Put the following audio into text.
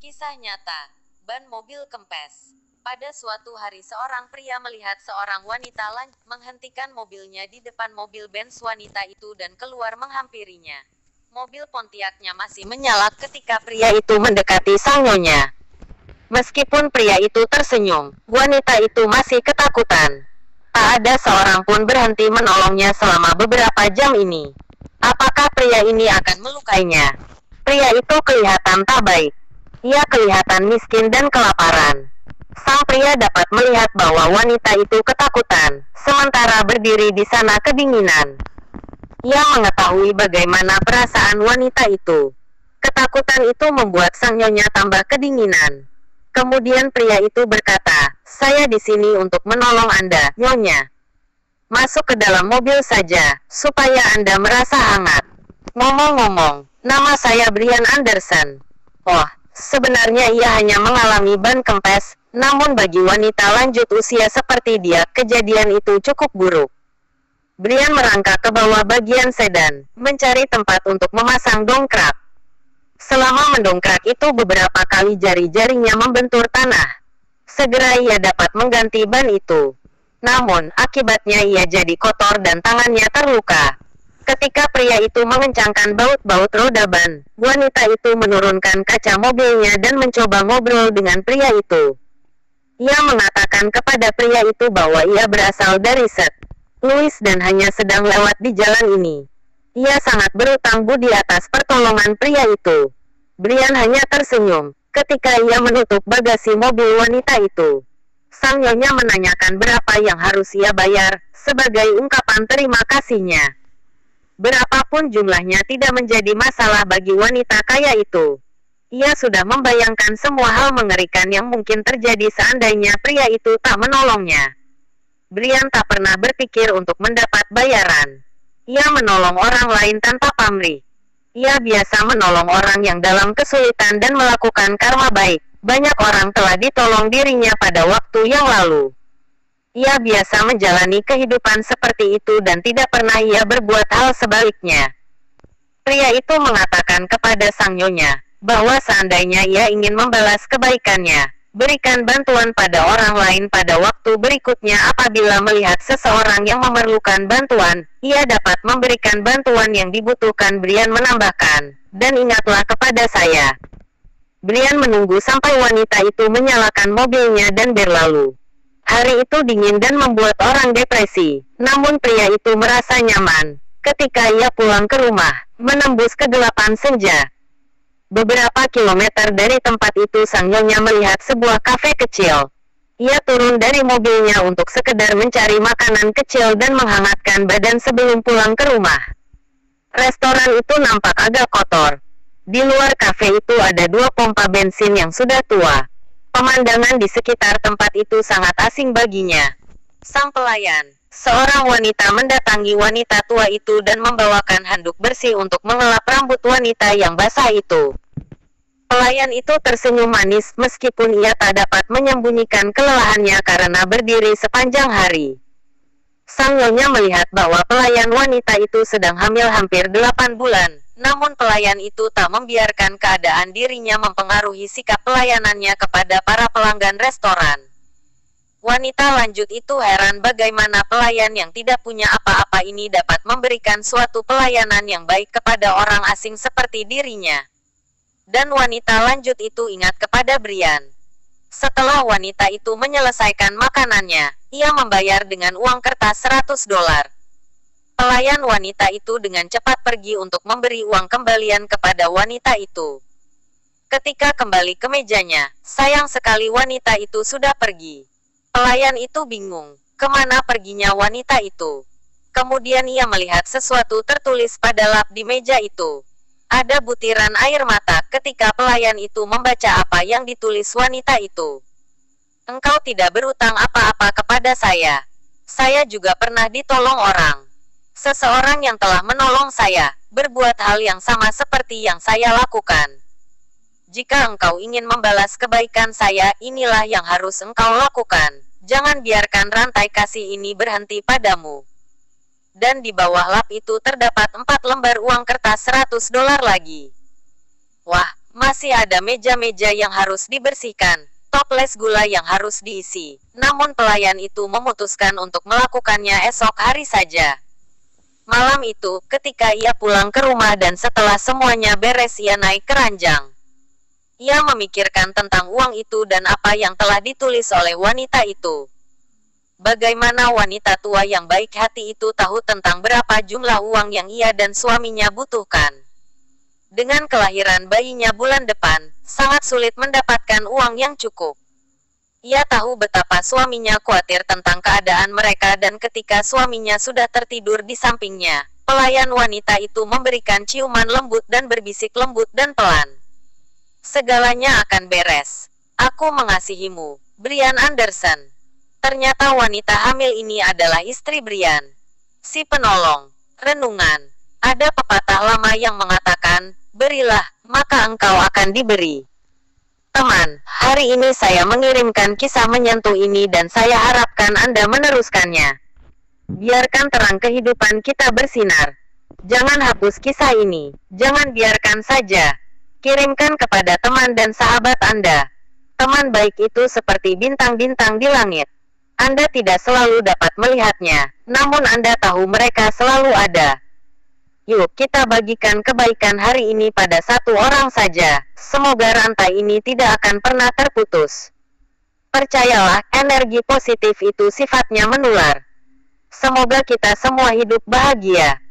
Kisah nyata, ban mobil kempes. Pada suatu hari seorang pria melihat seorang wanita menghentikan mobilnya di depan mobil Benz wanita itu dan keluar menghampirinya. Mobil Pontiacnya masih menyala ketika pria itu mendekati sang nyonya. Meskipun pria itu tersenyum, wanita itu masih ketakutan. Tak ada seorang pun berhenti menolongnya selama beberapa jam ini. Apakah pria ini akan melukainya? Pria itu kelihatan tak baik. Ia kelihatan miskin dan kelaparan. Sang pria dapat melihat bahwa wanita itu ketakutan, sementara berdiri di sana kedinginan. Ia mengetahui bagaimana perasaan wanita itu. Ketakutan itu membuat sang nyonya tambah kedinginan. Kemudian pria itu berkata, "Saya di sini untuk menolong Anda, nyonya. Masuk ke dalam mobil saja, supaya Anda merasa hangat." Ngomong-ngomong, nama saya Brian Anderson. Oh, sebenarnya ia hanya mengalami ban kempes, namun bagi wanita lanjut usia seperti dia, kejadian itu cukup buruk. Brian merangkak ke bawah bagian sedan, mencari tempat untuk memasang dongkrak. Selama mendongkrak itu beberapa kali jari-jarinya membentur tanah. Segera ia dapat mengganti ban itu. Namun, akibatnya ia jadi kotor dan tangannya terluka. Ketika pria itu mengencangkan baut-baut roda ban, wanita itu menurunkan kaca mobilnya dan mencoba ngobrol dengan pria itu. Ia mengatakan kepada pria itu bahwa ia berasal dari St. Louis dan hanya sedang lewat di jalan ini. Ia sangat berutang budi atas pertolongan pria itu. Brian hanya tersenyum ketika ia menutup bagasi mobil wanita itu. Sang nyonya menanyakan berapa yang harus ia bayar sebagai ungkapan terima kasihnya. Berapapun jumlahnya tidak menjadi masalah bagi wanita kaya itu. Ia sudah membayangkan semua hal mengerikan yang mungkin terjadi seandainya pria itu tak menolongnya. Brian tak pernah berpikir untuk mendapat bayaran. Ia menolong orang lain tanpa pamrih. Ia biasa menolong orang yang dalam kesulitan dan melakukan karma baik. Banyak orang telah ditolong dirinya pada waktu yang lalu. Ia biasa menjalani kehidupan seperti itu dan tidak pernah ia berbuat hal sebaliknya. Pria itu mengatakan kepada sang nyonya bahwa seandainya ia ingin membalas kebaikannya, berikan bantuan pada orang lain pada waktu berikutnya apabila melihat seseorang yang memerlukan bantuan, ia dapat memberikan bantuan yang dibutuhkan. Brian menambahkan, "Dan ingatlah kepada saya." Brian menunggu sampai wanita itu menyalakan mobilnya dan berlalu. Hari itu dingin dan membuat orang depresi, namun pria itu merasa nyaman ketika ia pulang ke rumah, menembus kegelapan senja. Beberapa kilometer dari tempat itu sang nyonya melihat sebuah kafe kecil. Ia turun dari mobilnya untuk sekedar mencari makanan kecil dan menghangatkan badan sebelum pulang ke rumah. Restoran itu nampak agak kotor. Di luar kafe itu ada dua pompa bensin yang sudah tua. Pemandangan di sekitar tempat itu sangat asing baginya. Sang pelayan, seorang wanita, mendatangi wanita tua itu dan membawakan handuk bersih untuk mengelap rambut wanita yang basah itu. Pelayan itu tersenyum manis meskipun ia tak dapat menyembunyikan kelelahannya karena berdiri sepanjang hari. Sang nyonya melihat bahwa pelayan wanita itu sedang hamil hampir 8 bulan. Namun pelayan itu tak membiarkan keadaan dirinya mempengaruhi sikap pelayanannya kepada para pelanggan restoran. Wanita lanjut itu heran bagaimana pelayan yang tidak punya apa-apa ini dapat memberikan suatu pelayanan yang baik kepada orang asing seperti dirinya. Dan wanita lanjut itu ingat kepada Brian. Setelah wanita itu menyelesaikan makanannya, ia membayar dengan uang kertas $100. Pelayan wanita itu dengan cepat pergi untuk memberi uang kembalian kepada wanita itu. Ketika kembali ke mejanya, sayang sekali wanita itu sudah pergi. Pelayan itu bingung, kemana perginya wanita itu. Kemudian ia melihat sesuatu tertulis pada lap di meja itu. Ada butiran air mata ketika pelayan itu membaca apa yang ditulis wanita itu. "Engkau tidak berutang apa-apa kepada saya. Saya juga pernah ditolong orang. Seseorang yang telah menolong saya, berbuat hal yang sama seperti yang saya lakukan. Jika engkau ingin membalas kebaikan saya, inilah yang harus engkau lakukan. Jangan biarkan rantai kasih ini berhenti padamu." Dan di bawah lap itu terdapat 4 lembar uang kertas $100 lagi. Wah, Masih ada meja-meja yang harus dibersihkan, toples gula yang harus diisi. Namun pelayan itu memutuskan untuk melakukannya esok hari saja. Malam itu, ketika ia pulang ke rumah dan setelah semuanya beres ia naik ke ranjang. Ia memikirkan tentang uang itu dan apa yang telah ditulis oleh wanita itu. Bagaimana wanita tua yang baik hati itu tahu tentang berapa jumlah uang yang ia dan suaminya butuhkan. Dengan kelahiran bayinya bulan depan, sangat sulit mendapatkan uang yang cukup. Ia tahu betapa suaminya khawatir tentang keadaan mereka dan ketika suaminya sudah tertidur di sampingnya, pelayan wanita itu memberikan ciuman lembut dan berbisik lembut dan pelan. Segalanya akan beres. Aku mengasihimu, Brian Anderson. Ternyata wanita hamil ini adalah istri Brian. Si penolong. Renungan. Ada pepatah lama yang mengatakan, berilah, maka engkau akan diberi. Teman, hari ini saya mengirimkan kisah menyentuh ini dan saya harapkan Anda meneruskannya. Biarkan terang kehidupan kita bersinar. Jangan hapus kisah ini. Jangan biarkan saja. Kirimkan kepada teman dan sahabat Anda. Teman baik itu seperti bintang-bintang di langit. Anda tidak selalu dapat melihatnya, namun Anda tahu mereka selalu ada. Yuk kita bagikan kebaikan hari ini pada satu orang saja. Semoga rantai ini tidak akan pernah terputus. Percayalah, energi positif itu sifatnya menular. Semoga kita semua hidup bahagia.